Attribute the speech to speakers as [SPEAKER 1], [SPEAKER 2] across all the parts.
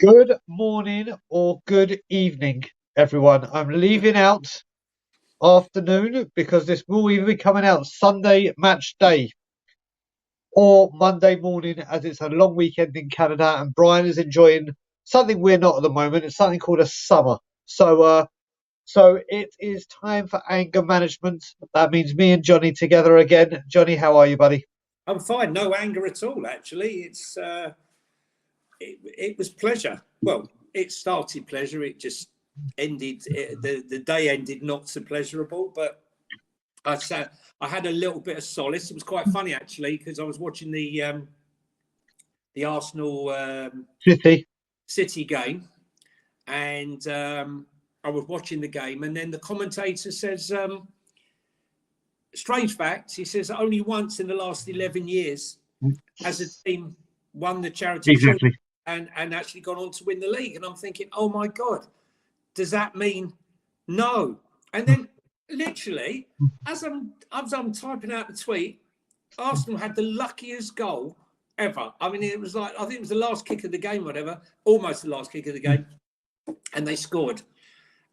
[SPEAKER 1] Good morning or good evening, everyone. I'm leaving out afternoon because this will either be coming out Sunday match day or Monday morning, as it's a long weekend in Canada and Brian is enjoying something we're not at the moment. It's something called a summer. So it is time for anger management. That means me and Jonny together again. Jonny, how are you, buddy?
[SPEAKER 2] I'm fine. No anger at all, actually. It was pleasure. Well, it started pleasure. It just ended. The day ended not so pleasurable, but I had a little bit of solace. It was quite funny, actually, because I was watching the Arsenal City game, and I was watching the game, and then the commentator says, strange fact, he says only once in the last 11 years has a team won the Charity Shield and actually gone on to win the league. And I'm thinking, oh my God, does that mean no? And then literally, as I'm typing out the tweet, Arsenal had the luckiest goal ever. I mean, it was like, I think it was the last kick of the game, whatever, almost the last kick of the game, and they scored.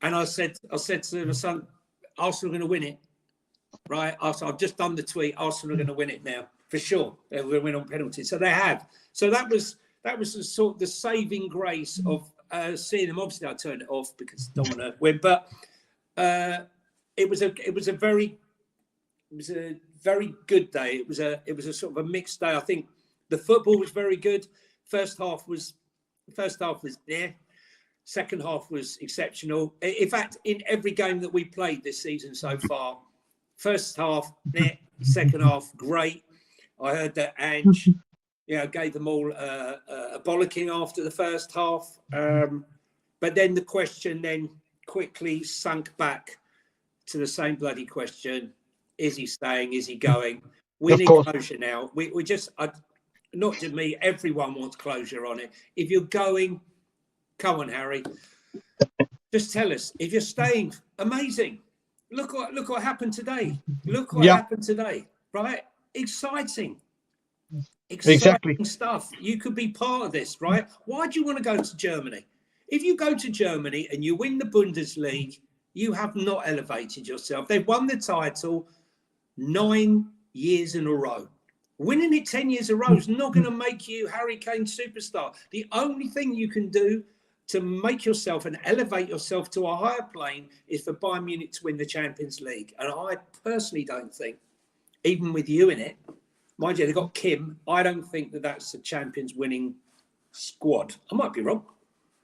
[SPEAKER 2] And I said to my son, Arsenal are going to win it. Right, I've just done the tweet. Arsenal are going to win it now for sure. They're going to win on penalties, so they have. So that was the sort of the saving grace of seeing them. Obviously, I turned it off because I don't want to win, but it was a very good day. It was a sort of a mixed day. I think the football was very good. First half was there. Second half was exceptional. In fact, in every game that we played this season so far. First half, second half, great. I heard that Ange, gave them all a bollocking after the first half. But then the question then quickly sunk back to the same bloody question. Is he staying? Is he going? We need closure now. We just, not just me, everyone wants closure on it. If you're going, come on, Harry. Just tell us. If you're staying, amazing. Look what happened today. Look what happened today, right? Exciting stuff. You could be part of this, right? Why do you want to go to Germany? If you go to Germany and you win the Bundesliga, you have not elevated yourself. They've won the title 9 years in a row. Winning it 10 years in a row is not going to make you Harry Kane superstar. The only thing you can do to make yourself and elevate yourself to a higher plane is for Bayern Munich to win the Champions League. And I personally don't think, even with you in it, mind you, they've got Kim, I don't think that that's a Champions winning squad. I might be wrong.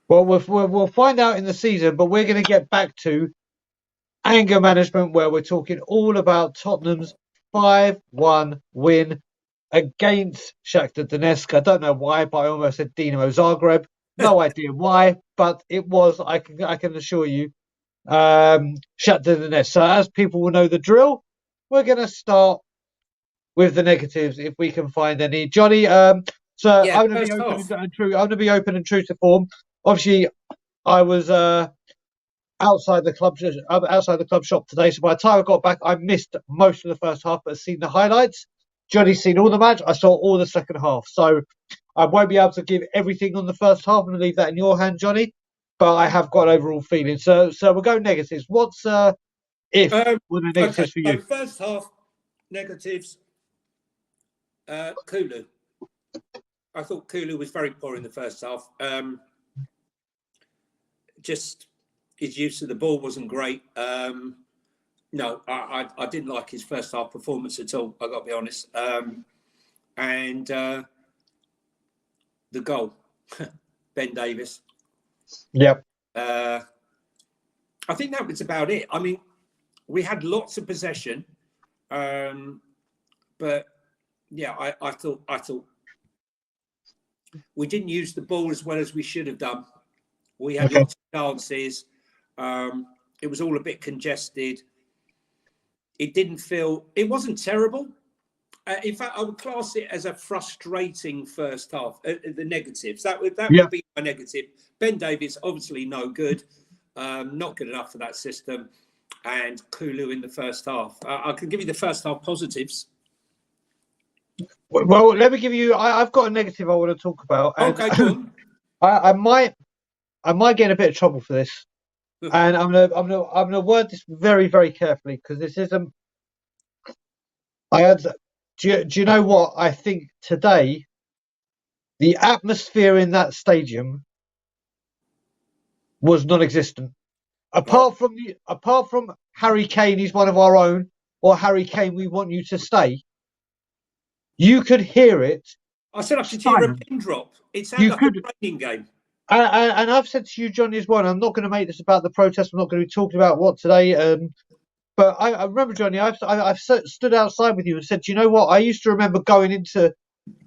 [SPEAKER 1] Well, we'll find out in the season, but we're going to get back to anger management, where we're talking all about Tottenham's 5-1 win against Shakhtar Donetsk. I don't know why, but I almost said Dinamo Zagreb. No idea why, but it was, I can assure you, Shakhtar Donetsk. So as people will know the drill, we're going to start with the negatives if we can find any. Jonny, I'm going to be open and true. I'm going to be open and true to form. Obviously, I was outside the club shop today, so by the time I got back, I missed most of the first half, but seen the highlights. Jonny's seen all the match. I saw all the second half, so I won't be able to give everything on the first half. I'm going to leave that in your hand, Jonny, but I have got an overall feeling. So we'll go negatives. What's the negatives for you?
[SPEAKER 2] So first half negatives. Kulu. I thought Kulu was very poor in the first half. Just his use of the ball wasn't great. No, I didn't like his first half performance at all. I got to be honest. And the goal, Ben Davies.
[SPEAKER 1] Yep.
[SPEAKER 2] I think that was about it. I mean, we had lots of possession, but yeah, I thought we didn't use the ball as well as we should have done. We had lots of chances. It was all a bit congested. It wasn't terrible. In fact, I would class it as a frustrating first half. The negatives, that would be my negative. Ben Davies, obviously no good, not good enough for that system, and Kulu in the first half. I can give you the first half positives.
[SPEAKER 1] Well, let me give you. I've got a negative I want to talk about.
[SPEAKER 2] Okay, go on.
[SPEAKER 1] I might get in a bit of trouble for this, and I'm gonna word this very, very carefully because this isn't. I had. Do you know what I think today? The atmosphere in that stadium was non-existent.
[SPEAKER 2] Right.
[SPEAKER 1] Apart from Harry Kane, he's one of our own, or Harry Kane, we want you to stay. You could hear it
[SPEAKER 2] I said I could hear a
[SPEAKER 1] silent.
[SPEAKER 2] pin drop. It sounded
[SPEAKER 1] You
[SPEAKER 2] like a
[SPEAKER 1] could,
[SPEAKER 2] training game.
[SPEAKER 1] and I've said to you, Johnny, as well. I'm not going to make this about the protest. I'm not going to be talking about what today. But I remember, Johnny, I've stood outside with you and said, do you know what? I used to remember going to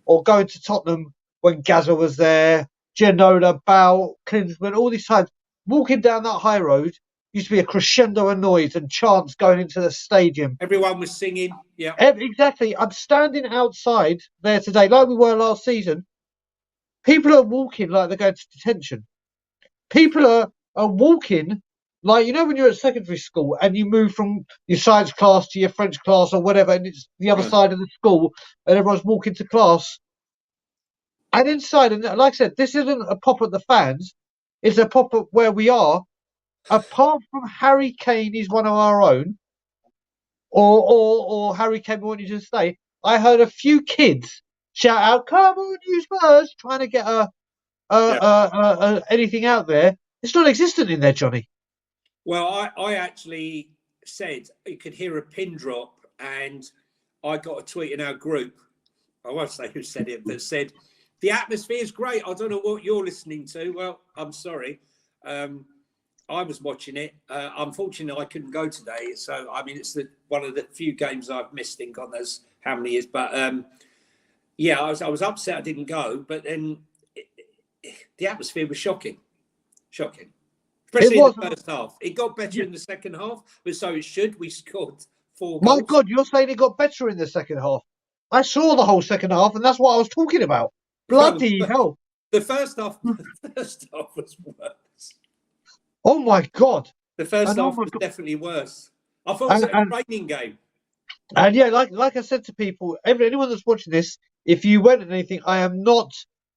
[SPEAKER 1] Tottenham when Gazza was there, Ginola, Bow, Klinsmann, all these times. Walking down that high road used to be a crescendo of noise and chants going into the stadium.
[SPEAKER 2] Everyone was singing. Yeah.
[SPEAKER 1] Exactly. I'm standing outside there today, like we were last season. People are walking like they're going to detention. People are walking like, when you're at secondary school and you move from your science class to your French class or whatever, and it's the other
[SPEAKER 2] Right.
[SPEAKER 1] side of the school, and everyone's walking to class. And inside, and like I said, this isn't a pop at the fans; it's a pop at where we are. Apart from Harry Kane, he's one of our own, or Harry Kane, we want you to stay. I heard a few kids shout out, "Come on, you Spurs!" trying to get
[SPEAKER 2] Yeah.
[SPEAKER 1] anything out there. It's not existent in there, Johnny.
[SPEAKER 2] Well, I actually said you could hear a pin drop, and I got a tweet in our group. I won't say who said it, that said, the atmosphere is great. I don't know what you're listening to. Well, I'm sorry. I was watching it. Unfortunately, I couldn't go today. So, I mean, it's one of the few games I've missed in God knows how many years. But yeah, I was upset I didn't go. But then the atmosphere was shocking. Shocking.
[SPEAKER 1] It
[SPEAKER 2] Especially in the
[SPEAKER 1] wasn't.
[SPEAKER 2] first half. It got better
[SPEAKER 1] Yeah.
[SPEAKER 2] in the second half, but so it should. We scored 4
[SPEAKER 1] My
[SPEAKER 2] goals.
[SPEAKER 1] God, you're saying it got better in the second half. I saw the whole second half, and that's what I was talking about.
[SPEAKER 2] Well,
[SPEAKER 1] Bloody hell.
[SPEAKER 2] the first half was worse.
[SPEAKER 1] Oh my God.
[SPEAKER 2] The first
[SPEAKER 1] And oh
[SPEAKER 2] half
[SPEAKER 1] my
[SPEAKER 2] was
[SPEAKER 1] God.
[SPEAKER 2] definitely worse. I thought it was
[SPEAKER 1] And,
[SPEAKER 2] a
[SPEAKER 1] and,
[SPEAKER 2] training game.
[SPEAKER 1] and yeah, like I said to people, anyone that's watching this, if you went at anything, I am not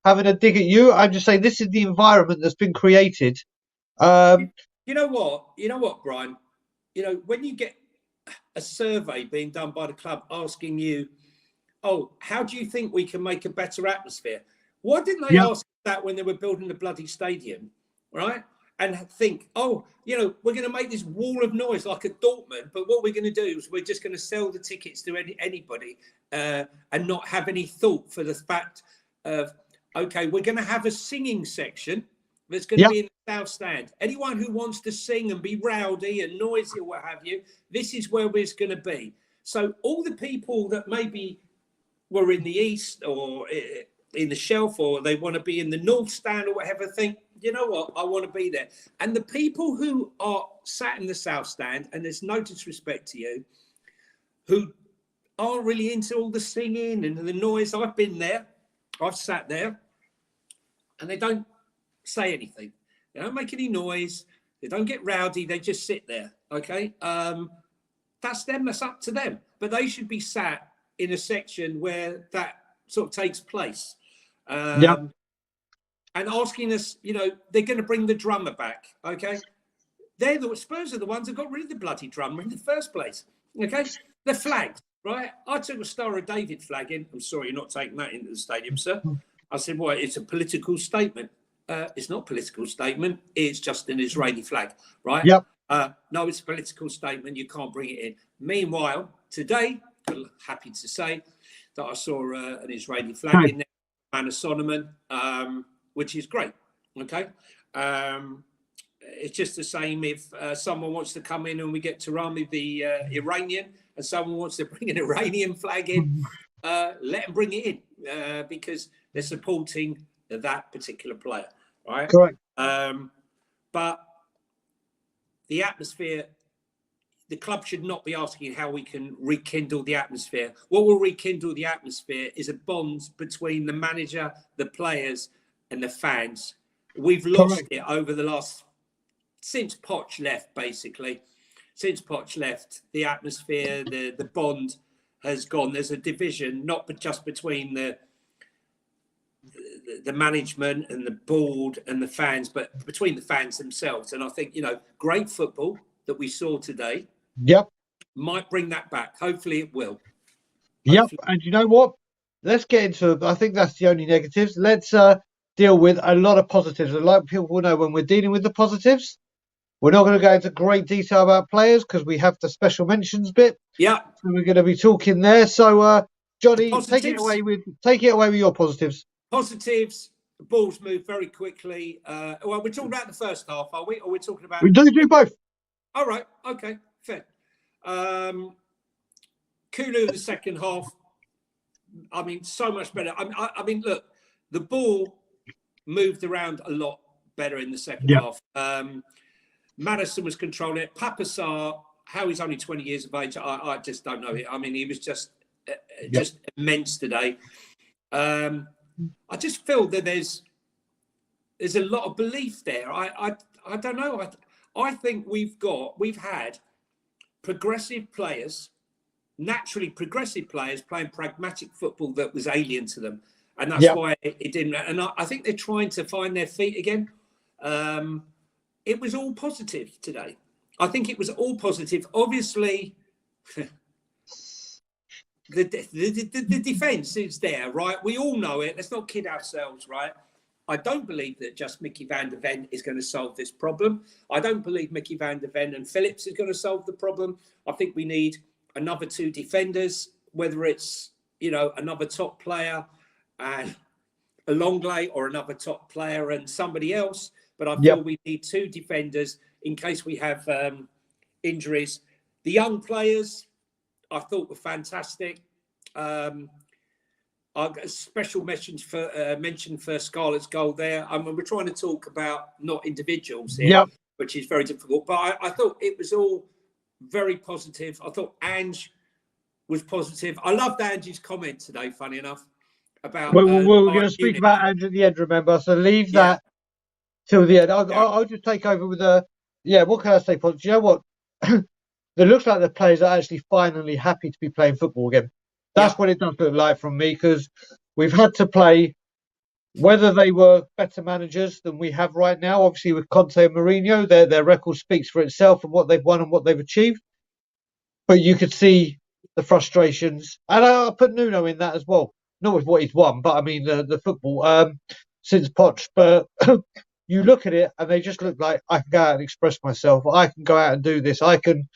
[SPEAKER 1] having a dig at you. I'm just saying this is the environment that's been created. Um,
[SPEAKER 2] You know what? You know what, Brian? When you get a survey being done by the club asking you, oh, how do you think we can make a better atmosphere? Why didn't they
[SPEAKER 1] yeah,
[SPEAKER 2] ask that when they were building the bloody stadium, right? And think, oh, we're going to make this wall of noise like at Dortmund, but what we're going to do is we're just going to sell the tickets to anybody and not have any thought for the fact of, okay, we're going to have a singing section that's going to
[SPEAKER 1] yeah,
[SPEAKER 2] be in the south stand. Anyone who wants to sing and be rowdy and noisy or what have you, this is where we're going to be. So all the people that maybe were in the east or in the shelf, or they want to be in the north stand or whatever, think, you know what, I want to be there. And the people who are sat in the south stand, and there's no disrespect to you, who aren't really into all the singing and the noise, I've been there, I've sat there, and they don't say anything. They don't make any noise. They don't get rowdy. They just sit there. Okay. That's them. That's up to them. But they should be sat in a section where that sort of takes place.
[SPEAKER 1] yeah.
[SPEAKER 2] And asking us, they're going to bring the drummer back. Okay. The Spurs are the ones that got rid of the bloody drummer in the first place. Okay. The flag, right? I took a Star of David flag in. I'm sorry, you're not taking that into the stadium, sir. I said, well, it's a political statement. It's not a political statement. It's just an Israeli flag, right?
[SPEAKER 1] Yep.
[SPEAKER 2] No, it's a political statement. You can't bring it in. Meanwhile, today, I'm happy to say that I saw an Israeli flag in there, Anna Solomon, which is great. Okay. It's just the same if someone wants to come in and we get Tarami, the Iranian, and someone wants to bring an Iranian flag in, let them bring it in because they're supporting that particular player, right?
[SPEAKER 1] Correct.
[SPEAKER 2] But the atmosphere, the club should not be asking how we can rekindle the atmosphere. What will rekindle the atmosphere is a bond between the manager, the players, and the fans. We've lost it over the last, since Poch left, basically. Since Poch left, the atmosphere, the bond has gone. There's a division, not just between the the management and the board and the fans, but between the fans themselves. And I think, great football that we saw today.
[SPEAKER 1] Yep.
[SPEAKER 2] Might bring that back. Hopefully it will.
[SPEAKER 1] Yep. And you know what? Let's get into it. I think that's the only negatives. Let's deal with a lot of positives. And like people will know, when we're dealing with the positives, we're not going to go into great detail about players because we have the special mentions bit.
[SPEAKER 2] Yeah.
[SPEAKER 1] So we're going to be talking there. So, Johnny, take it away with your positives.
[SPEAKER 2] Positives. The balls move very quickly. Well, we're talking about the first half, are we? Or we're talking about...
[SPEAKER 1] We do both.
[SPEAKER 2] All right. Okay. Fair. Kulu in the second half. I mean, so much better. I mean, look, the ball moved around a lot better in the second half. Maddison was controlling it. Papasar, how he's only 20 years of age, I just don't know. I mean, he was just immense today. I just feel that there's a lot of belief there. I don't know. I think we've had progressive players, naturally progressive players playing pragmatic football that was alien to them. And that's why it didn't. And I think they're trying to find their feet again. It was all positive today. I think it was all positive. Obviously, the defence is there, right? We all know it. Let's not kid ourselves, right? I don't believe that just Mickey van der Ven is going to solve this problem. I don't believe Mickey van der Ven and Phillips is going to solve the problem. I think we need another two defenders, whether it's, another top player and a Longley or another top player and somebody else. But I feel we need two defenders in case we have injuries. The young players, I thought were fantastic. I've got a special mention for Scarlett's goal there. I mean, we're trying to talk about not individuals here, which is very difficult. But I thought it was all very positive. I thought Ange was positive. I loved Ange's comment today, funny enough, about...
[SPEAKER 1] we're going to speak about Ange at the end, remember? So leave that till the end. I'll just take over with what can I say? Do you know what? It looks like the players are actually finally happy to be playing football again. That's what it does look like from me, because we've had to play, whether they were better managers than we have right now. Obviously, with Conte and Mourinho, their record speaks for itself and what they've won and what they've achieved. But you could see the frustrations, and I'll put Nuno in that as well. Not with what he's won, but I mean the football since Poch. But you look at it, and they just look like, I can go out and express myself. I can go out and do this. I can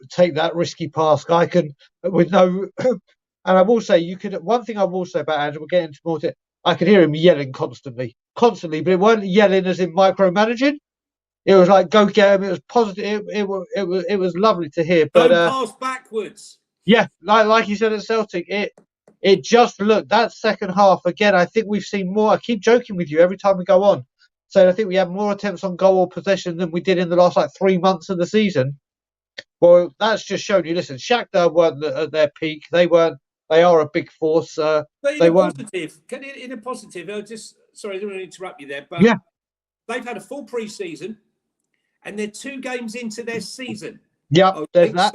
[SPEAKER 1] take that risky pass. I can, with no, and I will say, one thing I will say about Andrew, we'll get into more to it, I could hear him yelling constantly, but it weren't yelling as in micromanaging. It was like, go get him. It was positive. It was lovely to hear. But
[SPEAKER 2] don't pass backwards.
[SPEAKER 1] Yeah, like you said at Celtic, it just looked, that second half, again, I think we've seen more. I keep joking with you every time we go on. So I think we have more attempts on goal or possession than we did in the last 3 months of the season. Well, that's just shown you. Listen, Shakhtar weren't at their peak. They weren't. They are a big force.
[SPEAKER 2] But in
[SPEAKER 1] they
[SPEAKER 2] a
[SPEAKER 1] weren't.
[SPEAKER 2] Positive, in a positive, sorry, I didn't want to interrupt you there, but they've had a full pre-season, and they're 2 games into their season.
[SPEAKER 1] Yeah, there's that.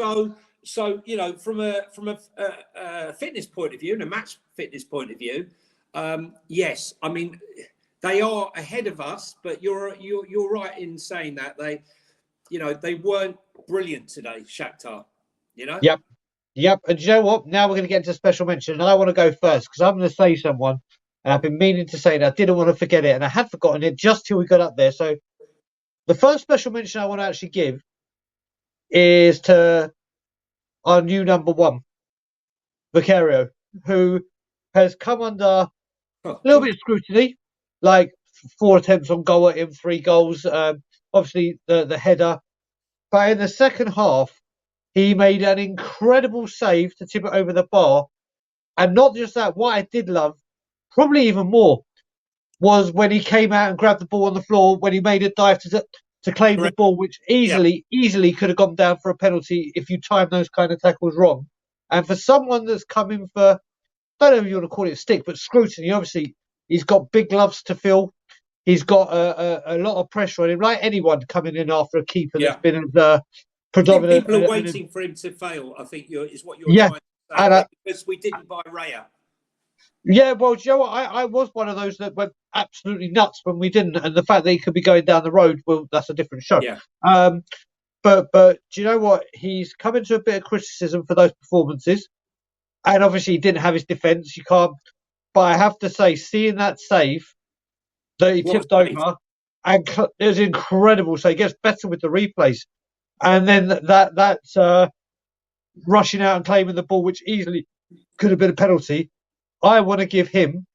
[SPEAKER 2] So from a fitness point of view and a match fitness point of view, yes, I mean they are ahead of us. But you're right in saying that they weren't brilliant today, Shakhtar.
[SPEAKER 1] Yep. And you know what? Now we're going to get into special mention, and I want to go first because I'm going to say someone, and I've been meaning to say that. I didn't want to forget it, and I had forgotten it just till we got up there. So the first special mention I want to actually give is to our new number 1, Vicario, who has come under a little bit of scrutiny, like 4 attempts on goal at him, 3 goals. Obviously, the header. But in the second half, he made an incredible save to tip it over the bar. And not just that, what I did love, probably even more, was when he came out and grabbed the ball on the floor, when he made a dive to claim the ball, which easily could have gone down for a penalty if you time those kind of tackles wrong. And for someone that's coming for, I don't know if you want to call it stick, but scrutiny, obviously, he's got big gloves to fill. He's got a lot of pressure on him, like anyone coming in after a keeper that's been as predominant.
[SPEAKER 2] People are waiting for him to fail, I think is what you're trying to say, because we didn't buy Raya.
[SPEAKER 1] Yeah, well, do you know what? I was one of those that went absolutely nuts when we didn't, and the fact that he could be going down the road, well, that's a different show.
[SPEAKER 2] Yeah.
[SPEAKER 1] Um, but do you know what? He's come into a bit of criticism for those performances, and obviously he didn't have his defence. You can't. But I have to say, seeing that save that he
[SPEAKER 2] What
[SPEAKER 1] tipped
[SPEAKER 2] a save.
[SPEAKER 1] over, and it was incredible. So he gets better with the replays, and then that's rushing out and claiming the ball, which easily could have been a penalty. I want to give him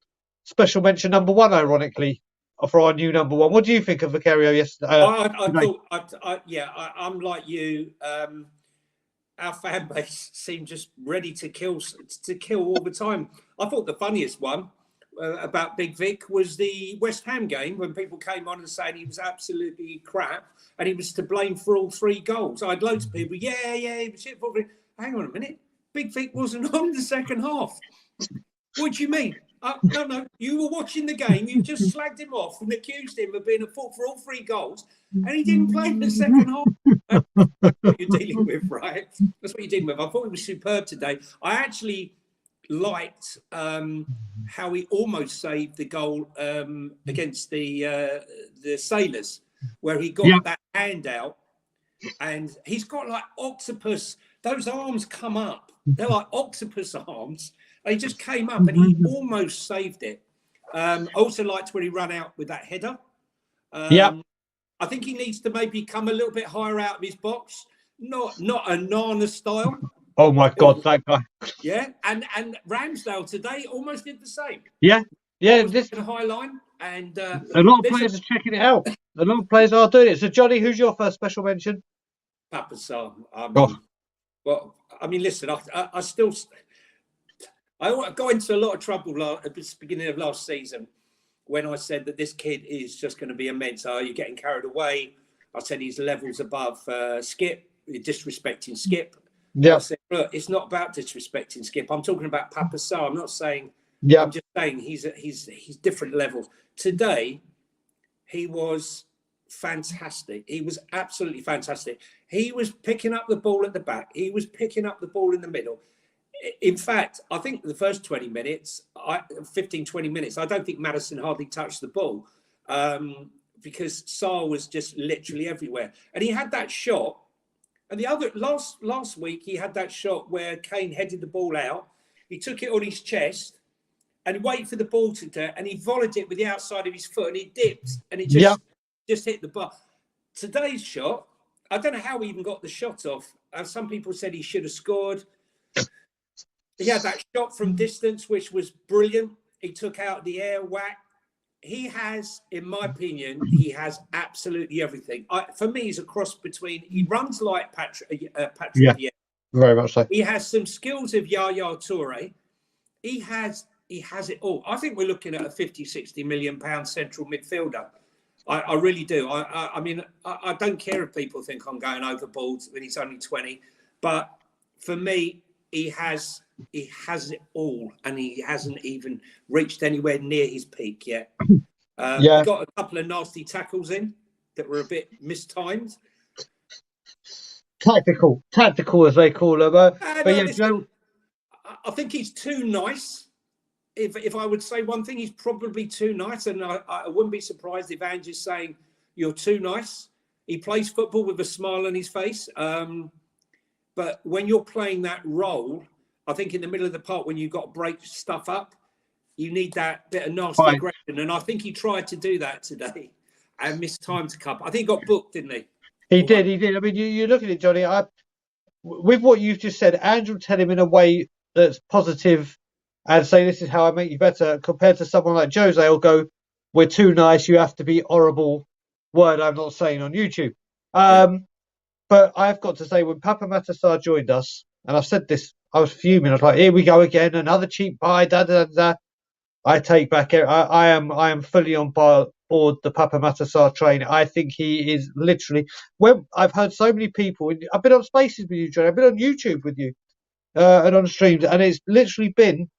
[SPEAKER 1] special mention number one, ironically, for our new number one. What do you think of Vicario yesterday?
[SPEAKER 2] I
[SPEAKER 1] Today?
[SPEAKER 2] thought, I'm like you. Our fan base seemed just ready to kill all the time. I thought the funniest one about Big Vic was the West Ham game when people came on and saying he was absolutely crap and he was to blame for all 3 goals. I had loads of people, he was shit for it. Hang on a minute, Big Vic wasn't on the second half. What do you mean? No, you were watching the game. You just slagged him off and accused him of being a fault for all 3 goals, and he didn't play in the second half. That's what you're dealing with, right? That's what you're dealing with. I thought it was superb today. I actually liked how he almost saved the goal against the Sailors, where he got that hand out, and he's got like octopus. Those arms come up. They're like octopus arms. He just came up and he almost saved it. I also liked where he ran out with that header. I think he needs to maybe come a little bit higher out of his box, not a Nana style.
[SPEAKER 1] Oh my God, that guy!
[SPEAKER 2] Yeah, and Ramsdale today almost did the same.
[SPEAKER 1] Yeah.
[SPEAKER 2] This in a high line, and
[SPEAKER 1] a lot of players are checking it out. A lot of players are doing it. So, Johnny, who's your first special mention?
[SPEAKER 2] Papa Sarr. I mean, listen, I still. I got into a lot of trouble at the beginning of last season when I said that this kid is just going to be immense. Oh, you're getting carried away. I said he's levels above Skip. You're disrespecting Skip.
[SPEAKER 1] Yeah.
[SPEAKER 2] I said, look, it's not about disrespecting Skip. I'm talking about Papa Sarr. I'm not saying.
[SPEAKER 1] Yeah.
[SPEAKER 2] I'm just saying he's different levels. Today, he was fantastic. He was absolutely fantastic. He was picking up the ball at the back. He was picking up the ball in the middle. In fact, I think the first 20 minutes, 15, 20 minutes, I don't think Maddison hardly touched the ball because Sarr was just literally everywhere. And he had that shot. And the other last week, he had that shot where Kane headed the ball out. He took it on his chest and he waited for the ball to do, and he volleyed it with the outside of his foot and he dipped and it just hit the bar. Today's shot, I don't know how he even got the shot off. Some people said he should have scored. He had that shot from distance, which was brilliant. He took out the air whack. He has, in my opinion, he has absolutely everything. For me, he's a cross between, he runs like Patrick Vieira.
[SPEAKER 1] Very much so.
[SPEAKER 2] He has some skills of Yaya Toure. He has it all. I think we're looking at a 50, 60 million pound central midfielder. I really do. I mean, I don't care if people think I'm going overboard when he's only 20, but for me, he has it all, and he hasn't even reached anywhere near his peak yet. He got a couple of nasty tackles in that were a bit mistimed.
[SPEAKER 1] Tactical as they call them.
[SPEAKER 2] Listen, I think he's too nice. If I would say one thing, he's probably too nice, and I wouldn't be surprised if Ange is saying you're too nice. He plays football with a smile on his face, but when you're playing that role, I think in the middle of the park, when you've got to break stuff up, you need that bit of nasty aggression. And I think he tried to do that today and missed time to cup. I think he got booked, didn't he?
[SPEAKER 1] He did. I mean, you look at it, Johnny. With what you've just said, Ange will tell him in a way that's positive and say, this is how I make you better, compared to someone like Jose will go, we're too nice, you have to be horrible. Word I'm not saying on YouTube. But I've got to say, when Papa Matasar joined us, and I've said this, I was fuming. I was like, here we go again, another cheap buy, I take back. I am fully on board the Papa Matasar train. I think he is literally. When I've heard so many people, I've been on Spaces with you, John. I've been on YouTube with you, and on streams, and it's literally been.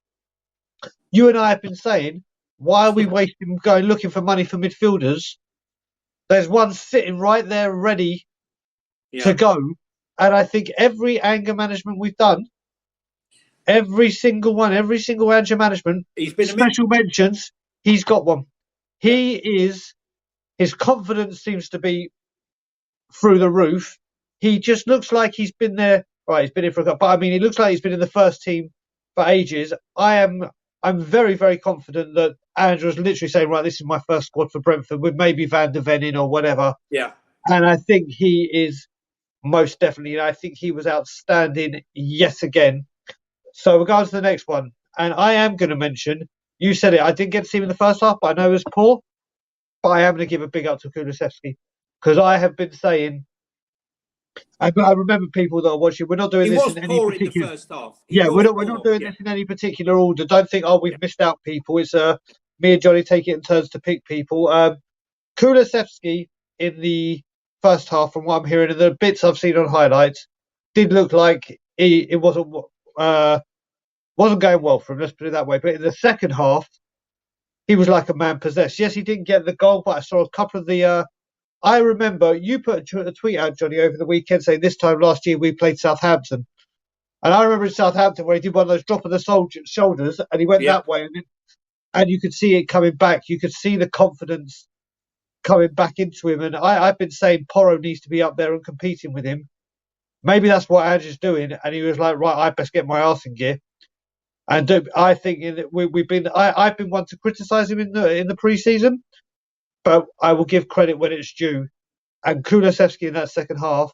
[SPEAKER 1] You and I have been saying, why are we wasting going looking for money for midfielders? There's one sitting right there ready to go, and I think every anger management we've done. Every single one, every single Ange management,
[SPEAKER 2] He's been
[SPEAKER 1] special mentions, he's got one. He is, his confidence seems to be through the roof. He just looks like he's been there. Right, he's been in for a couple, but I mean, he looks like he's been in the first team for ages. I'm very, very confident that Andrew was literally saying, right, this is my first squad for Brentford with maybe Van der Ven in or whatever.
[SPEAKER 2] Yeah.
[SPEAKER 1] And I think he is most definitely, I think he was outstanding yet again. So we'll go on to the next one. And I am going to mention, you said it, I didn't get to see him in the first half, but I know it was poor. But I am going to give a big up to Kulusevski because I have been saying, I remember people that are watching, we're not doing
[SPEAKER 2] He
[SPEAKER 1] this
[SPEAKER 2] was
[SPEAKER 1] in any
[SPEAKER 2] poor in the
[SPEAKER 1] particular.
[SPEAKER 2] first half. He
[SPEAKER 1] Yeah,
[SPEAKER 2] was
[SPEAKER 1] we're not
[SPEAKER 2] poor.
[SPEAKER 1] doing this in any particular order. Don't think, oh, we've missed out people. It's me and Johnny take it in turns to pick people. Kulusevski in the first half, from what I'm hearing, and the bits I've seen on highlights, did look like it wasn't going well for him. Let's put it that way. But in the second half, he was like a man possessed. Yes, he didn't get the goal, but I saw a couple of the. I remember you put a tweet out, Johnny, over the weekend saying this time last year we played Southampton. And I remember in Southampton where he did one of those drop of the shoulders and he went
[SPEAKER 2] Yeah.
[SPEAKER 1] that way and you could see it coming back. You could see the confidence coming back into him. And I've been saying Porro needs to be up there and competing with him. Maybe that's what Ange is doing. And he was like, right, I best get my arse in gear. And I think I've been one to criticise him in the preseason, but I will give credit when it's due. And Kulusevski in that second half,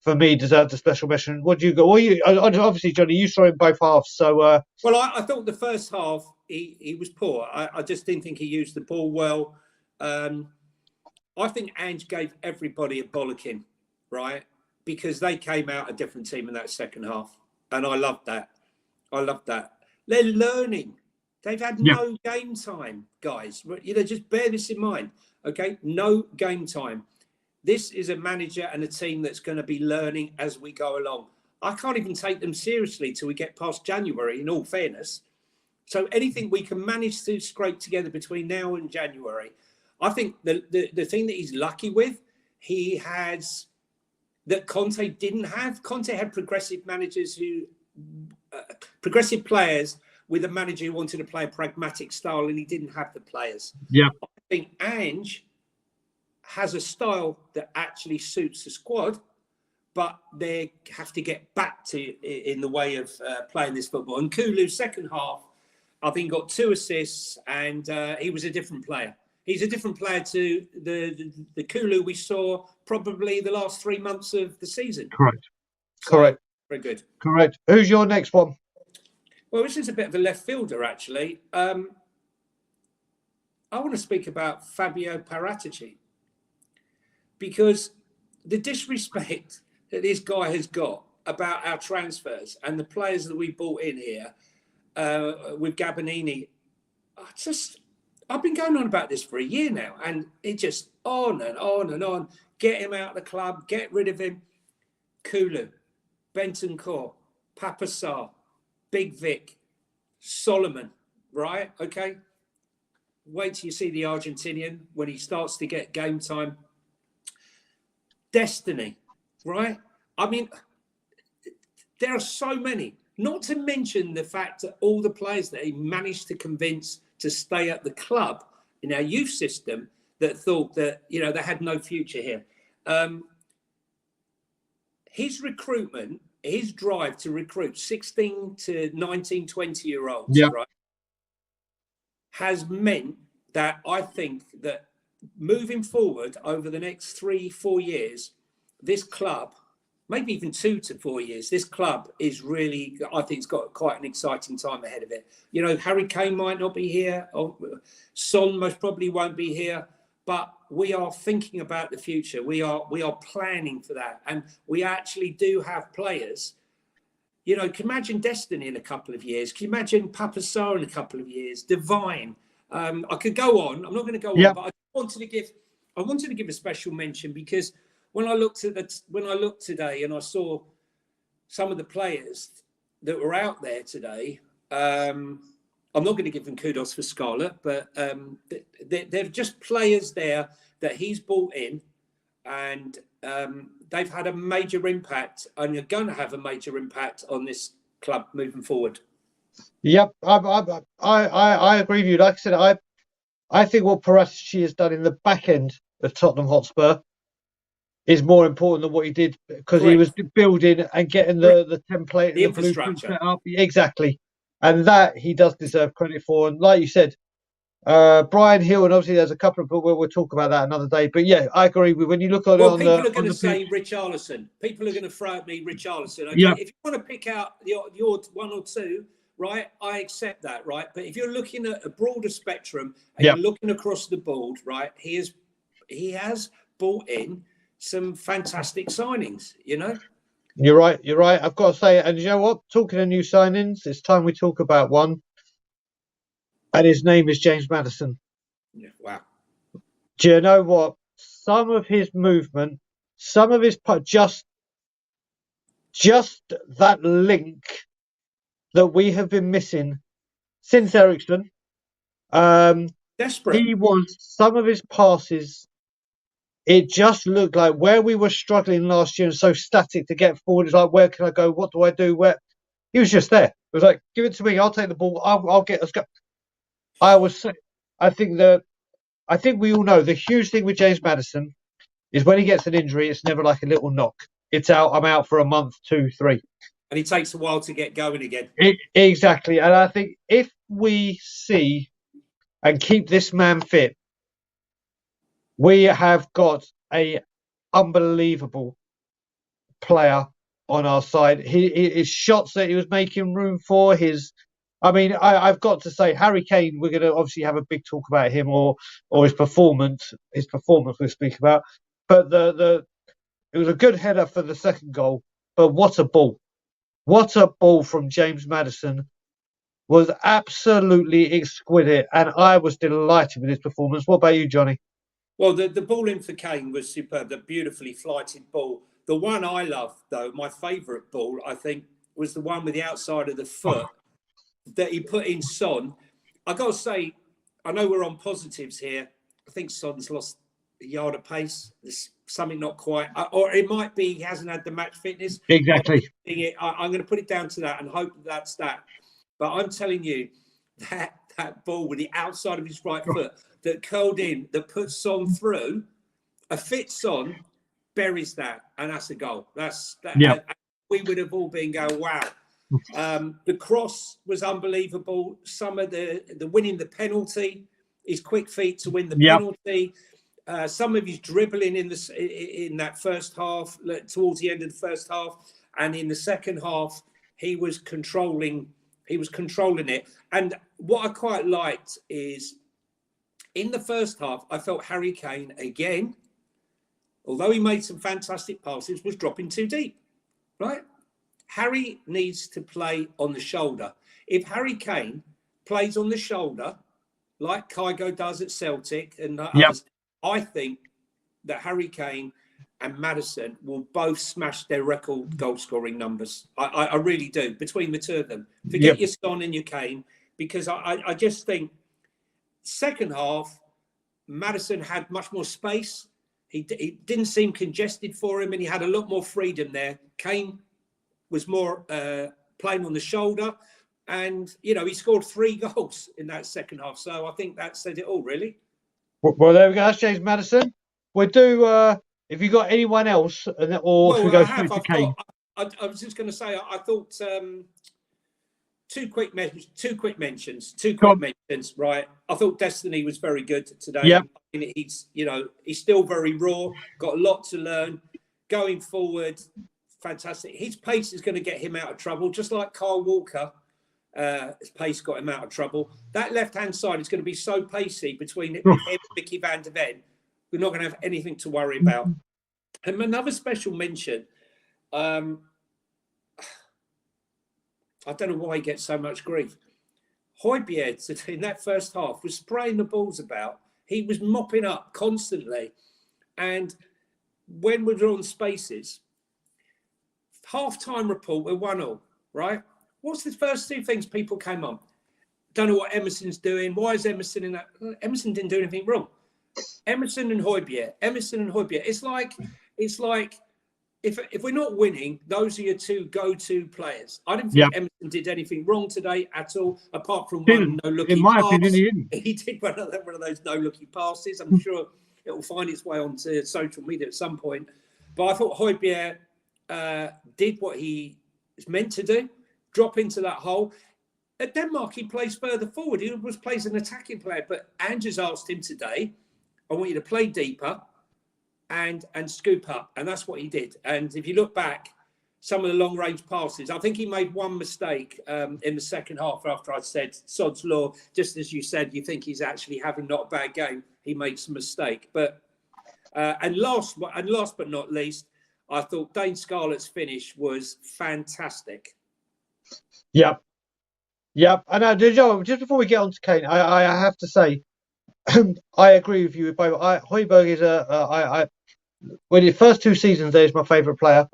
[SPEAKER 1] for me, deserved a special mention. What do you go? Well, obviously, Johnny, you saw him both halves. So,
[SPEAKER 2] well, I thought the first half he was poor. I just didn't think he used the ball well. I think Ange gave everybody a bollocking, right? Because they came out a different team in that second half, and I loved that. I loved that. They're learning. They've had no game time, guys. Just bear this in mind. Okay, no game time. This is a manager and a team that's going to be learning as we go along. I can't even take them seriously till we get past January, in all fairness. So anything we can manage to scrape together between now and January, I think the thing that he's lucky with, he has that Conte didn't have. Conte had progressive managers progressive players with a manager who wanted to play a pragmatic style, and he didn't have the players.
[SPEAKER 1] Yeah.
[SPEAKER 2] I think Ange has a style that actually suits the squad, but they have to get back to in the way of playing this football. And Kulu's second half, I think, got 2 assists, and he was a different player. He's a different player to the Kulu we saw probably the last 3 months of the season.
[SPEAKER 1] Correct.
[SPEAKER 2] So,
[SPEAKER 1] Correct.
[SPEAKER 2] very good.
[SPEAKER 1] Correct. Who's your next one?
[SPEAKER 2] Well, this is a bit of a left fielder, actually. I want to speak about Fabio Paratici, because the disrespect that this guy has got about our transfers and the players that we brought in here with Gabonini, I've been going on about this for a year now, and it just on and on and on. Get him out of the club, get rid of him. Kulu, Bentancur, Papa Sarr, Big Vic, Solomon, right? Okay. Wait till you see the Argentinian when he starts to get game time. Destiny, right? I mean, there are so many, not to mention the fact that all the players that he managed to convince to stay at the club in our youth system that thought that, they had no future here. His recruitment, his drive to recruit 16 to 19, 20-year-olds, right, has meant that I think that moving forward over the next 3-4 years, this club, maybe even 2 to 4 years, this club is really, I think it's got quite an exciting time ahead of it. Harry Kane might not be here, or Son most probably won't be here, but we are thinking about the future. We are planning for that. And we actually do have players. Can you imagine Destiny in a couple of years? Can you imagine Papa Sarr in a couple of years? Divine. I could go on. I'm not going to go on, but I wanted to give a special mention, because when I looked today and I saw some of the players that were out there today, I'm not going to give them kudos for Scarlett, but they're just players there that he's brought in, and they've had a major impact, and are going to have a major impact on this club moving forward.
[SPEAKER 1] Yep, I agree with you. Like I said, I think what Paratici has done in the back end of Tottenham Hotspur is more important than what he did because he was
[SPEAKER 2] Correct.
[SPEAKER 1] building and getting
[SPEAKER 2] Correct.
[SPEAKER 1] the template and
[SPEAKER 2] The
[SPEAKER 1] the blueprint
[SPEAKER 2] infrastructure.
[SPEAKER 1] set up. Exactly. And that he does deserve credit for. And like you said, Brian Hill, and obviously there's a couple of, we'll talk about that another day. But yeah, I agree with when you look at it
[SPEAKER 2] Well,
[SPEAKER 1] on
[SPEAKER 2] people are
[SPEAKER 1] on
[SPEAKER 2] going to
[SPEAKER 1] the pitch.
[SPEAKER 2] say Richarlison. People are going to throw at me Richarlison. Okay,
[SPEAKER 1] Yeah,
[SPEAKER 2] if you want to pick out your one or two, right, I accept that, right. But if you're looking at a broader spectrum and
[SPEAKER 1] yeah,
[SPEAKER 2] you're looking across the board, right, he has brought in some fantastic signings. You know.
[SPEAKER 1] you're right. You're right. I've got to say, and you know what? Talking of new signings, it's time we talk about one, and his name is James Maddison.
[SPEAKER 2] Yeah, wow.
[SPEAKER 1] Do you know what? Some of his movement, some of his just that link that we have been missing since Ericsson. Um,
[SPEAKER 2] Desperate.
[SPEAKER 1] he was some of his passes. It just looked like where we were struggling last year and so static to get forward. It's like, where can I go? What do I do? Where he was just there. It was like, give it to me. I'll take the ball. I'll get us go. I was. I think that. I think we all know the huge thing with James Maddison is when he gets an injury, it's never like a little knock. It's out. I'm out for a month, 2, 3.
[SPEAKER 2] And it takes a while to get going again.
[SPEAKER 1] Exactly. And I think if we see and keep this man fit, we have got a unbelievable player on our side. His shots that he was making room for, I mean, I've got to say, Harry Kane. We're going to obviously have a big talk about him or his performance. His performance we'll speak about, but the it was a good header for the second goal. But what a ball! What a ball from James Maddison was absolutely exquisite, and I was delighted with his performance. What about you, Johnny?
[SPEAKER 2] Well, the ball in for Kane was superb. The beautifully flighted ball. The one I love, though, my favourite ball, I think, was the one with the outside of the foot that he put in Son. I got to say, I know we're on positives here. I think Son's lost a yard of pace. There's something not quite, or it might be he hasn't had the match fitness. I'm
[SPEAKER 1] Exactly.
[SPEAKER 2] going to put it down to that and hope that's that. But I'm telling you, that ball with the outside of his right foot that curled in, that puts Son through, a fit Son buries that, and that's a goal. That's that.
[SPEAKER 1] Yeah.
[SPEAKER 2] We would have all been going, wow. The cross was unbelievable. Some of the winning the penalty, his quick feet to win the
[SPEAKER 1] Yeah.
[SPEAKER 2] penalty. Some of his dribbling in that first half, towards the end of the first half, and in the second half, he was controlling it. And what I quite liked is in the first half, I felt Harry Kane again, although he made some fantastic passes, was dropping too deep. Right? Harry needs to play on the shoulder. If Harry Kane plays on the shoulder, like Kygo does at Celtic and
[SPEAKER 1] Yeah.
[SPEAKER 2] others, I think that Harry Kane and Maddison will both smash their record goal-scoring numbers. I really do, between the two of them.
[SPEAKER 1] Yeah.
[SPEAKER 2] Forget your Son and your Kane, because I just think second half, Maddison had much more space. He didn't seem congested for him, and he had a lot more freedom there. Kane was more playing on the shoulder, and he scored 3 goals in that second half. So I think that said it all, really.
[SPEAKER 1] Well, there we go. That's James Maddison. We'll do. If you got anyone else, or should
[SPEAKER 2] Well,
[SPEAKER 1] we go
[SPEAKER 2] I have.
[SPEAKER 1] straight to
[SPEAKER 2] I've
[SPEAKER 1] Kane?
[SPEAKER 2] got. I was just going to say. I thought two quick mentions.
[SPEAKER 1] Go on.
[SPEAKER 2] Right. I thought Destiny was very good today.
[SPEAKER 1] Yeah.
[SPEAKER 2] I mean, he's still very raw. Got a lot to learn. Going forward, fantastic. His pace is going to get him out of trouble, just like Kyle Walker. His pace got him out of trouble. That left-hand side is going to be so pacey between him and Mickey van der Ven. We're not going to have anything to worry about. And another special mention. I don't know why he gets so much grief. Højbjerg, in that first half, was spraying the balls about. He was mopping up constantly. And when we were on spaces, half-time report, we're 1-1, right? What's the first 2 things people came on? Don't know what Emerson's doing. Why is Emerson in that? Emerson didn't do anything wrong. Emerson and Højbjerg. It's like if we're not winning, those are your two go-to players. I didn't
[SPEAKER 1] Yeah.
[SPEAKER 2] think Emerson did anything wrong today at all, apart from one
[SPEAKER 1] Didn't.
[SPEAKER 2] no-looky
[SPEAKER 1] In my
[SPEAKER 2] pass.
[SPEAKER 1] opinion, he didn't.
[SPEAKER 2] He did one of those no-looky passes. I'm sure it will find its way onto social media at some point. But I thought Højbjerg did what he was meant to do, drop into that hole. At Denmark, he plays further forward. He plays an attacking player. But Ange-r's asked him today, I want you to play deeper and scoop up. And that's what he did. And if you look back, some of the long-range passes, I think he made one mistake in the second half after I said, sod's law, just as you said, you think he's actually having not a bad game. He makes a mistake. But and last but not least, I thought Dane Scarlett's finish was fantastic.
[SPEAKER 1] Yep. And just before we get on to Kane, I have to say, I agree with you both. Højbjerg is when the first 2 seasons there is my favourite player.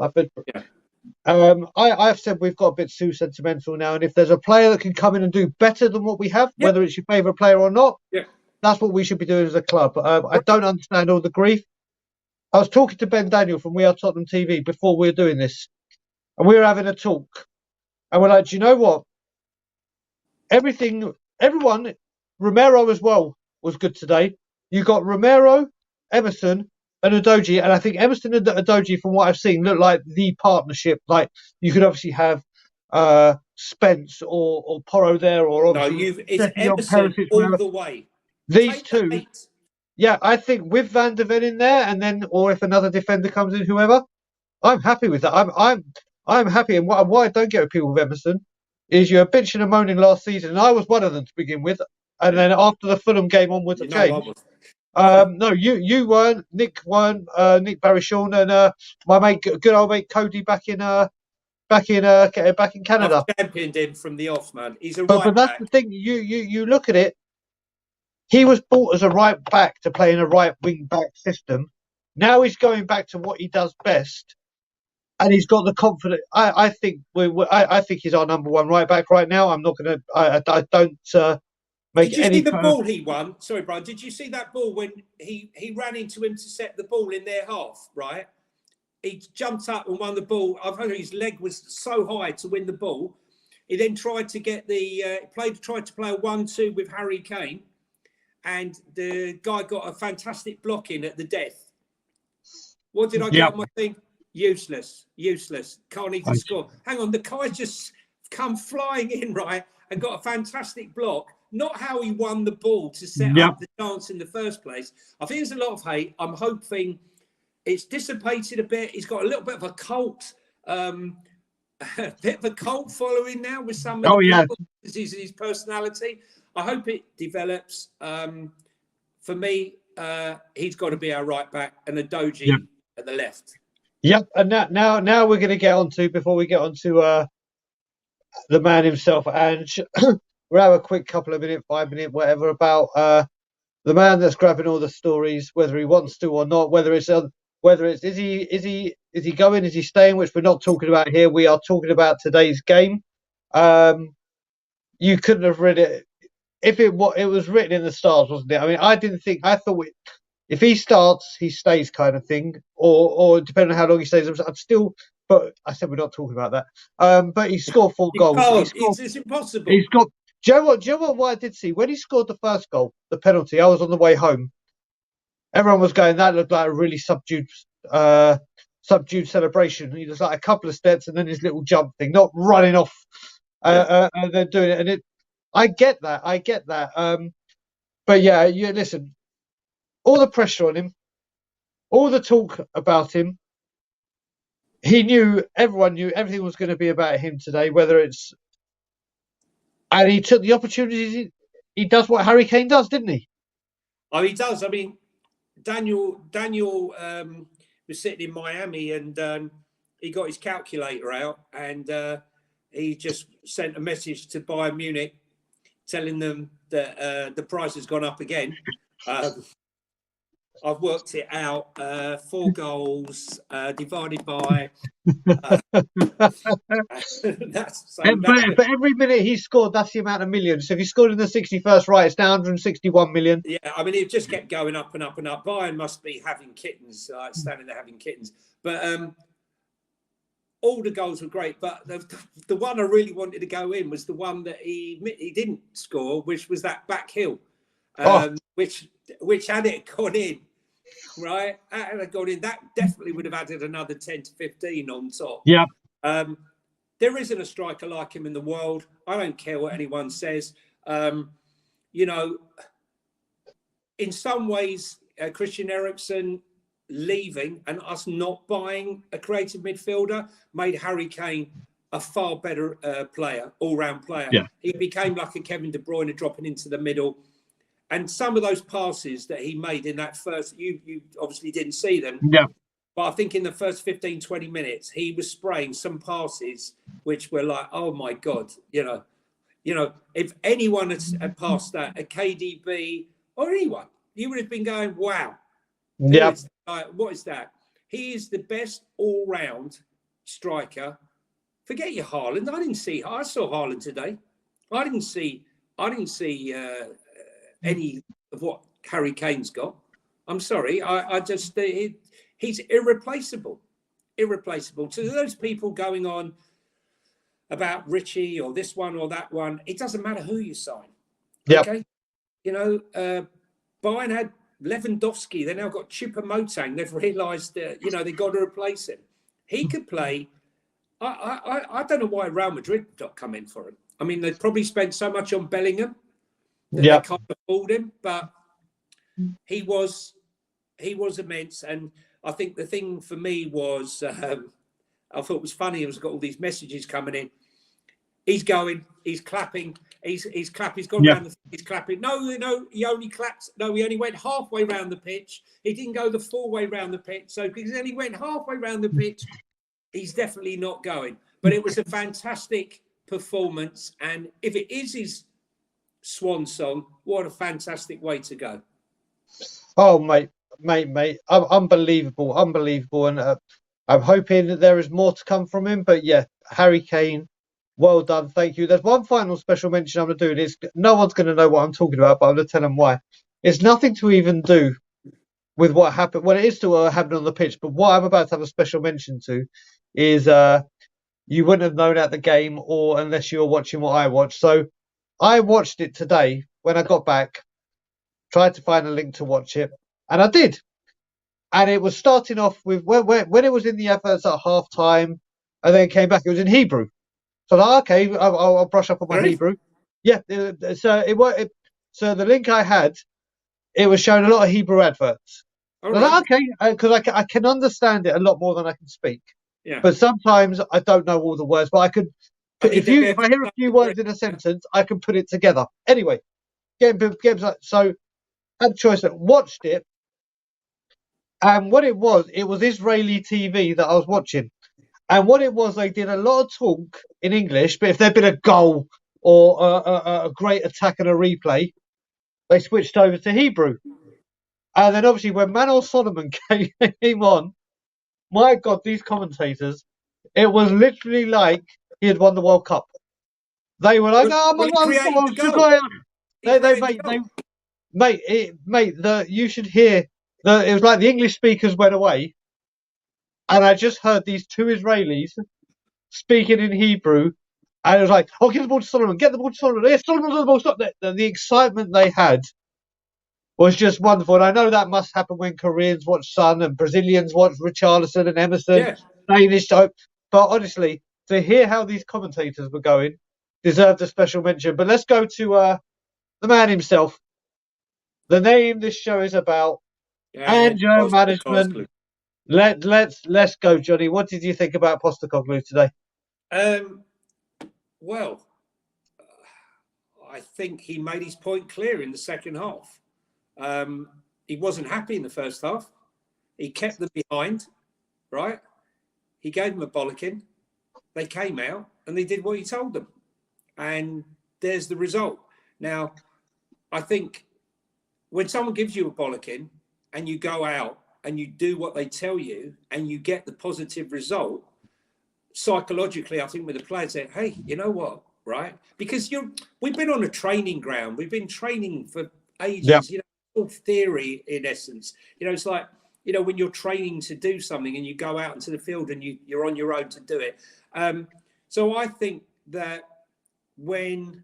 [SPEAKER 1] I've said we've got a bit too sentimental now, and if there's a player that can come in and do better than what we have, whether it's your favourite player or not, that's what we should be doing as a club. I don't understand all the grief. I was talking to Ben Daniel from We Are Tottenham TV before we were doing this, and we were having a talk, and we're like, do you know what? Everyone, Romero as well was good today. You got Romero, Emerson, and Udogie, and I think Emerson and Udogie, from what I've seen, look like the partnership. Like you could obviously have Spence or Porro there, or obviously
[SPEAKER 2] it's Emerson all the way.
[SPEAKER 1] These two, yeah, I think with Van der Ven in there, and then or if another defender comes in, whoever, I'm happy with that. I'm happy, and what I don't get with people with Emerson is you're bitching and moaning last season, and I was one of them to begin with, and then after the Fulham game onwards, I changed. No, you weren't. Nick weren't. Nick Barishorn and my mate, good old mate Cody back in Canada.
[SPEAKER 2] I've championed him from the off, man. He's a
[SPEAKER 1] but that's the thing. You look at it. He was bought as a right back to play in a right wing back system. Now he's going back to what he does best, and he's got the confidence. I think I think he's our number 1 right back right now. I'm not going to. I don't.
[SPEAKER 2] Did you see the ball he won? Sorry, Brian. Did you see that ball when he ran into him to set the ball in their half? Right, he jumped up and won the ball. I've heard his leg was so high to win the ball. He then tried to get tried to play a 1-2 with Harry Kane, and the guy got a fantastic block in at the death. What did I get on my thing? Useless. Can't even score. Hang on, the guy just come flying in, right, and got a fantastic block. Not how he won the ball to set up the chance in the first place. I think there's a lot of hate. I'm hoping it's dissipated a bit. He's got a little bit of a cult, following now with some of the people. His personality. I hope it develops. For me, he's got to be our right back and Udogie at the left.
[SPEAKER 1] Yep, and now we're going to get on to, before we get on to the man himself, Ange. We'll have a quick couple of minutes, 5 minutes, whatever, about the man that's grabbing all the stories, whether he wants to or not, whether it's is he going, is he staying, which we're not talking about here. We are talking about today's game. You couldn't have read it if it was written in the stars, wasn't it? I mean, I thought if he starts, he stays, kind of thing, or depending on how long he stays, I'd still. But I said we're not talking about that. But he scored 4 goals.
[SPEAKER 2] It's impossible.
[SPEAKER 1] He's got. Do you know what I did see? When he scored the first goal, the penalty, I was on the way home. Everyone was going, that looked like a really subdued celebration. He was like a couple of steps and then his little jump thing, not running off and then doing it. And I get that. But yeah, listen, all the pressure on him, all the talk about him, everyone knew everything was going to be about him today, and he took the opportunities. He does what Harry Kane does, didn't he?
[SPEAKER 2] Oh, he does. I mean, Daniel was sitting in Miami and he got his calculator out and he just sent a message to Bayern Munich telling them that the price has gone up again. I've worked it out. 4 goals divided by.
[SPEAKER 1] But every minute he scored, that's the amount of millions. So if he scored in the 61st, right, it's now 161 million.
[SPEAKER 2] Yeah, I mean, it just kept going up and up and up. Bayern must be having kittens, standing there having kittens. But all the goals were great, but the one I really wanted to go in was the one that he didn't score, which was that back heel, which had it gone in, right? Had it gone in, that definitely would have added another 10 to 15 on top.
[SPEAKER 1] Yeah.
[SPEAKER 2] There isn't a striker like him in the world. I don't care what anyone says. You know, in some ways, Christian Eriksen leaving and us not buying a creative midfielder made Harry Kane a far better player, all-round player.
[SPEAKER 1] Yeah.
[SPEAKER 2] He became like a Kevin De Bruyne dropping into the middle. And some of those passes that he made in that first, you obviously didn't see them.
[SPEAKER 1] Yeah.
[SPEAKER 2] But I think in the first 15, 20 minutes, he was spraying some passes which were like, oh my God, you know, if anyone had passed that, a KDB or anyone, you would have been going, wow.
[SPEAKER 1] Yeah.
[SPEAKER 2] What is that? He is the best all-round striker. Forget your Haaland. I saw Haaland today. I didn't see any of what Harry Kane's got. I'm sorry. I just he's irreplaceable. Irreplaceable. To those people going on about Richie or this one or that one, it doesn't matter who you sign.
[SPEAKER 1] Yep.
[SPEAKER 2] Okay. You know, Bayern had Lewandowski. They now got Choupo-Moting. They've realised that, you know, they've got to replace him. He could play. I don't know why Real Madrid not come in for him. I mean, they probably spent so much on Bellingham that they can't afford him, but he was immense. And I think the thing for me was, I thought it was funny. He was got all these messages coming in. He's going. He's clapping. He's clapping. He's gone around. He's clapping. No. He only clapped. No, he only went halfway round the pitch. He didn't go the full way round the pitch. So because he only went halfway round the pitch, he's definitely not going. But it was a fantastic performance. And if it is his swan song, what a fantastic way to go.
[SPEAKER 1] Oh, mate. Unbelievable. And I'm hoping that there is more to come from him. But yeah, Harry Kane, well done. Thank you. There's one final special mention I'm going to do. This, no one's going to know what I'm talking about, but I'm going to tell them why. It's nothing to even do with what happened. Well, it is to what happened on the pitch, but what I'm about to have a special mention to is you wouldn't have known at the game or unless you were watching what I watched. So I watched it today when I got back, tried to find a link to watch it, and I did. And it was starting off with when it was in the adverts at half time and then came back, it was in Hebrew. So okay, I'll brush up on my Hebrew. Yeah, so so the link I had, it was showing a lot of Hebrew adverts. Okay, because I can understand it a lot more than I can speak.
[SPEAKER 2] Yeah.
[SPEAKER 1] But sometimes I don't know all the words. But I could, if I hear a few words in a sentence, I can put it together. Anyway, so I had a choice. Watched it, and what it was Israeli TV that I was watching. And what it was, they did a lot of talk in English, but if there'd been a goal or a great attack and a replay, they switched over to Hebrew. And then obviously when Manor Solomon came on, my God, these commentators, it was literally like he had won the World Cup. They were like, you should hear, it was like the English speakers went away. And I just heard these two Israelis speaking in Hebrew, and it was like, "Oh, get the ball to Solomon! Get the ball to Solomon! Yeah, Solomon's on the ball! Stop!" The excitement they had was just wonderful, and I know that must happen when Koreans watch Son and Brazilians watch Richarlison and Emerson, Danish. But honestly, to hear how these commentators were going deserved a special mention. But let's go to the man himself. The name this show is about, Ange-r management. Let's go, Johnny. What did you think about Postecoglou today?
[SPEAKER 2] Well, I think he made his point clear in the second half. He wasn't happy in the first half. He kept them behind, right? He gave them a bollocking. They came out and they did what he told them. And there's the result. Now, I think when someone gives you a bollocking and you go out and you do what they tell you and you get the positive result, psychologically, I think with the players say, hey, you know what, right? Because we've been on a training ground. We've been training for ages, you know, all theory in essence. You know, it's like you know, when you're training to do something and you go out into the field and you're on your own to do it. So I think that when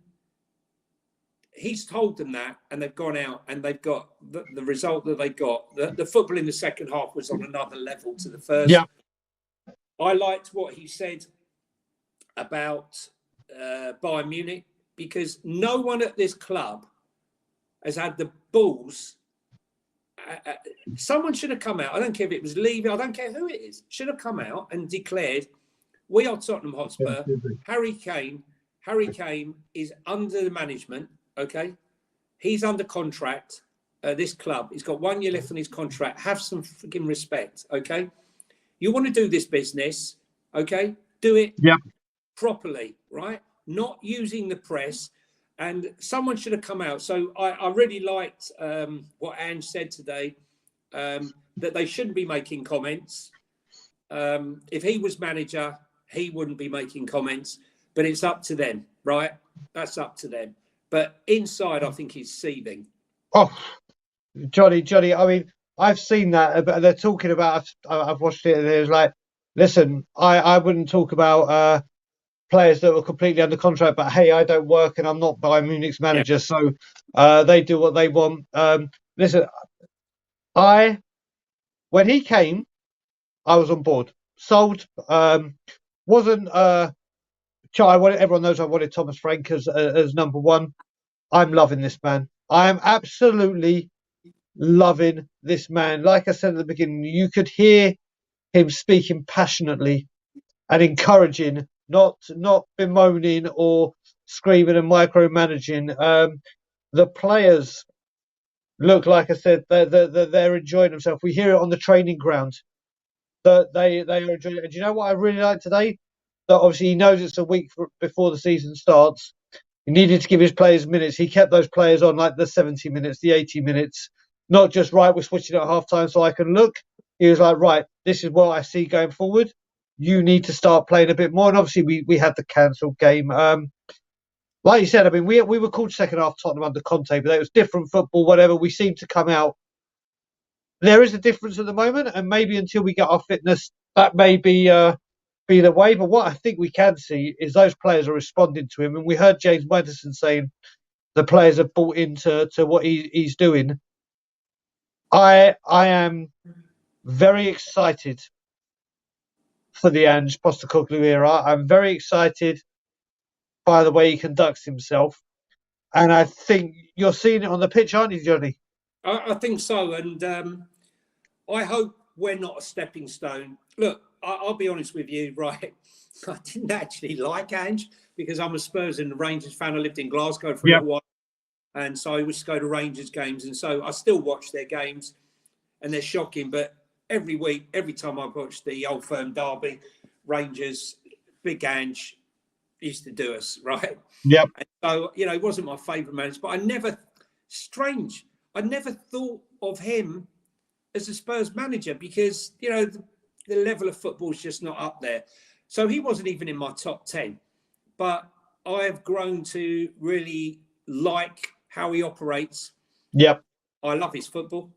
[SPEAKER 2] he's told them that and they've gone out and they've got the result that they got, the football in the second half was on another level to the first.
[SPEAKER 1] Yeah.
[SPEAKER 2] I liked what he said about Bayern Munich, because no one at this club has had the balls. Someone should have come out. I don't care if it was Levy, I don't care who it is, should have come out and declared, we are Tottenham Hotspur. Harry Kane is under the management, okay? He's under contract at this club. He's got 1 year left on his contract. Have some freaking respect, okay? You want to do this business, okay? Do it properly, right? Not using the press. And someone should have come out. So I really liked what Ange said today, that they shouldn't be making comments. If he was manager, he wouldn't be making comments. But it's up to them, right? That's up to them. But inside, I think he's seething.
[SPEAKER 1] Oh, Jonny, I mean, I've seen that. But they're talking about, I've watched it, and it was like, listen, I wouldn't talk about players that were completely under contract, but hey, I don't work and I'm not Bayern Munich's manager, so they do what they want. Listen, when he came, I was on board, sold. Wasn't everyone knows I wanted Thomas Frank as number one. I'm loving this man. I am absolutely loving this man. Like I said at the beginning, you could hear him speaking passionately and encouraging, not bemoaning or screaming and micromanaging. The players look, like I said, they're enjoying themselves. We hear it on the training ground that they are enjoying it. And do you know what I really like today? That obviously he knows it's a week before the season starts. He needed to give his players minutes. He kept those players on like the 70 minutes, the 80 minutes, not just, right, we're switching at half time so I can look. He was like, right, this is what I see going forward. You need to start playing a bit more. And obviously we had the cancelled game. Like you said, I mean, we were called second half Tottenham under Conte, but it was different football, whatever. We seem to come out. There is a difference at the moment, and maybe until we get our fitness, that may be the way. But what I think we can see is those players are responding to him. And we heard James Maddison saying the players have bought into what he's doing. I am very excited for the Ange Postecoglou era. I'm very excited by the way he conducts himself. And I think you're seeing it on the pitch, aren't you, Jonny?
[SPEAKER 2] I think so. And I hope we're not a stepping stone. Look, I'll be honest with you, right? I didn't actually like Ange because I'm a Spurs and Rangers fan. I lived in Glasgow for a little while. And so I used to go to Rangers games. And so I still watch their games and they're shocking. But every week, every time I watch the Old Firm derby, Rangers, Big Ange used to do us, right?
[SPEAKER 1] Yep.
[SPEAKER 2] And so, you know, he wasn't my favourite manager, but I never thought of him as a Spurs manager because, you know, the level of football is just not up there. So he wasn't even in my top 10. But I have grown to really like how he operates.
[SPEAKER 1] Yep.
[SPEAKER 2] I love his football.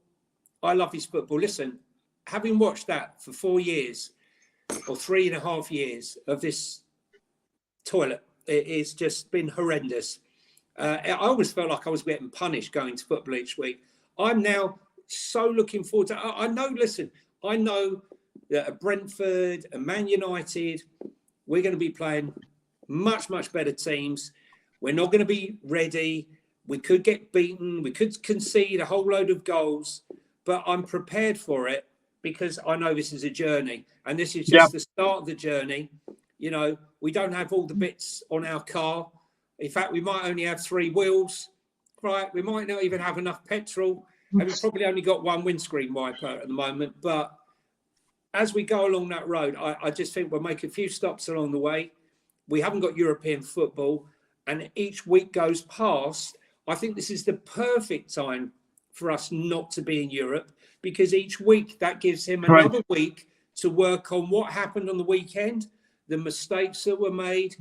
[SPEAKER 2] Listen, having watched that for 4 years or 3.5 years of this toilet, it's just been horrendous. I always felt like I was getting punished going to football each week. I'm now so looking forward to I know that at Brentford and Man United, we're going to be playing much, much better teams. We're not going to be ready. We could get beaten. We could concede a whole load of goals. But I'm prepared for it because I know this is a journey. And this is just the start of the journey. You know, we don't have all the bits on our car. In fact, we might only have 3 wheels, right? We might not even have enough petrol. And we've probably only got 1 windscreen wiper at the moment. But as we go along that road, I just think we'll make a few stops along the way. We haven't got European football. And each week goes past. I think this is the perfect time for us not to be in Europe because each week that gives him another week to work on what happened on the weekend, the mistakes that were made.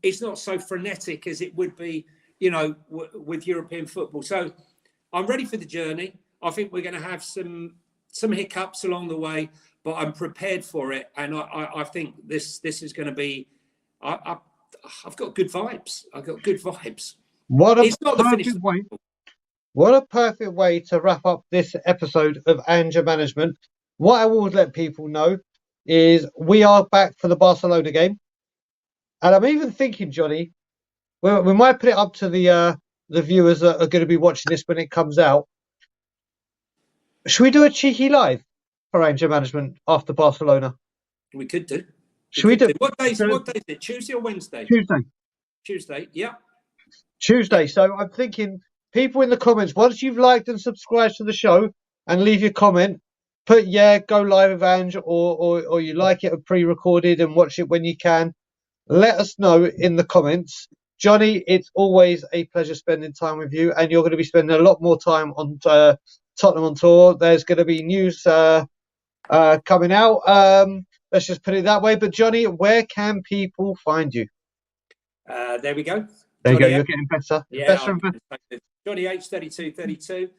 [SPEAKER 2] It's not so frenetic as it would be, you know, with European football. So I'm ready for the journey. I think we're going to have some some hiccups along the way, but I'm prepared for it, and I think this is going to be. I've got good vibes. I've got good vibes. It's not the finish.
[SPEAKER 1] What a perfect way to wrap up this episode of Ange-r Management. What I will let people know is we are back for the Barcelona game. And I'm even thinking, Jonny, we might put it up to the viewers that are going to be watching this when it comes out. Should we do a cheeky live for Ange-r Management after Barcelona?
[SPEAKER 2] We could do.
[SPEAKER 1] Should we do?
[SPEAKER 2] What day is it? Tuesday or Wednesday? Tuesday, yeah.
[SPEAKER 1] Tuesday. So I'm thinking, people in the comments, once you've liked and subscribed to the show and leave your comment, put go live with Ange, or you like it pre-recorded and watch it when you can. Let us know in the comments. Jonny, it's always a pleasure spending time with you, and you're going to be spending a lot more time on Tottenham on tour. There's going to be news coming out. Let's just put it that way. But Jonny, where can people find you?
[SPEAKER 2] There we go.
[SPEAKER 1] There you go. You're getting better.
[SPEAKER 2] Yeah,
[SPEAKER 1] better and better.
[SPEAKER 2] Johnny H3232.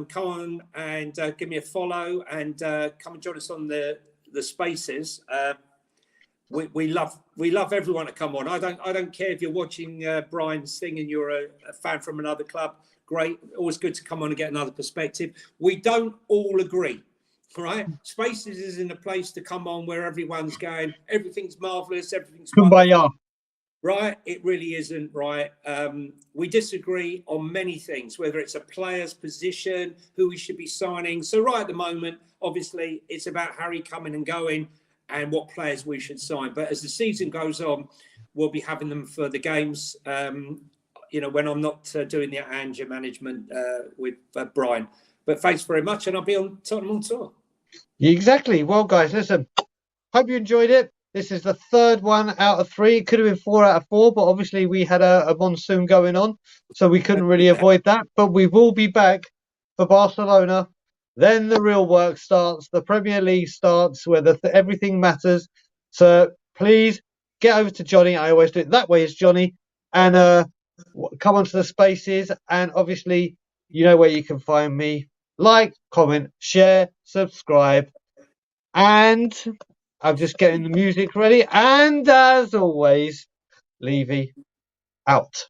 [SPEAKER 2] Come on and give me a follow, and come and join us on the spaces. We love everyone to come on. I don't care if you're watching Brian's thing and you're a fan from another club. Great, always good to come on and get another perspective. We don't all agree, right? Spaces isn't a place to come on where everyone's going, everything's marvelous, everything's wonderful. Right, it really isn't, right? We disagree on many things, whether it's a player's position, who we should be signing. So right at the moment, obviously, it's about Harry coming and going and what players we should sign. But as the season goes on, we'll be having them for the games, when I'm not doing the Ange-r Management with Brian. But thanks very much, and I'll be on Tottenham on tour.
[SPEAKER 1] Exactly. Well, guys, listen, hope you enjoyed it. This is the third one out of 3. It could have been 4 out of 4, but obviously we had a monsoon going on, so we couldn't really avoid that. But we will be back for Barcelona. Then the real work starts. The Premier League starts, where everything matters. So please get over to Jonny. I always do it that way, as Jonny, and come onto the spaces. And obviously, you know where you can find me. Like, comment, share, subscribe, and I'm just getting the music ready. And as always, Levy out.